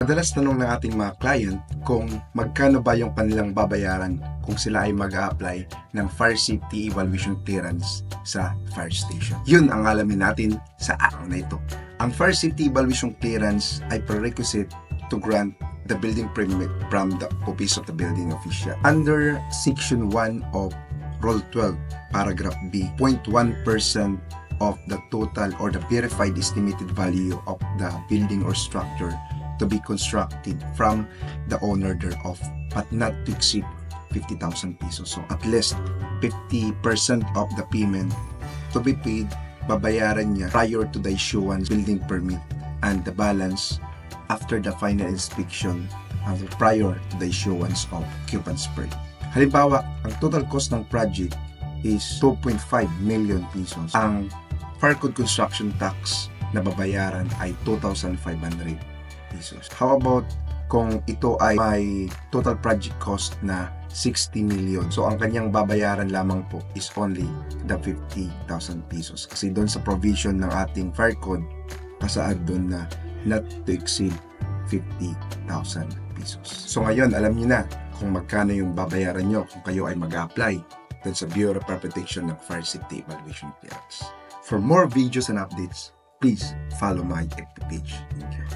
Madalas tanong ng ating mga client kung magkano ba yung kanilang babayaran kung sila ay mag-a-apply ng Fire Safety Evaluation Clearance sa fire station. Yun ang alamin natin sa araw na ito. Ang Fire Safety Evaluation Clearance ay prerequisite to grant the building permit from the Office of the Building Official. Under Section 1 of Rule 12, Paragraph B, 0.1% of the total or the verified estimated value of the building or structure to be constructed from the owner thereof, but not to exceed 50,000 pesos. So at least 50% of the payment to be paid, babayaran niya prior to the issuance building permit, and the balance after the final inspection prior to the issuance of occupancy permit. Halimbawa, ang total cost ng project is 2.5 million pesos. Ang Fire Code Construction Tax na babayaran ay 2,500 pesos. How about kung ito ay may total project cost na 60 million? So, ang kanyang babayaran lamang po is only the 50,000 pesos. Kasi doon sa provision ng ating Fire Code, kasaad doon na not to exceed 50,000 pesos. So, ngayon, alam niyo na kung magkano yung babayaran nyo kung kayo ay mag-apply doon sa Bureau of Protection ng Fire Safety Evaluation Clearance. For more videos and updates, please follow my FB page. Thank you.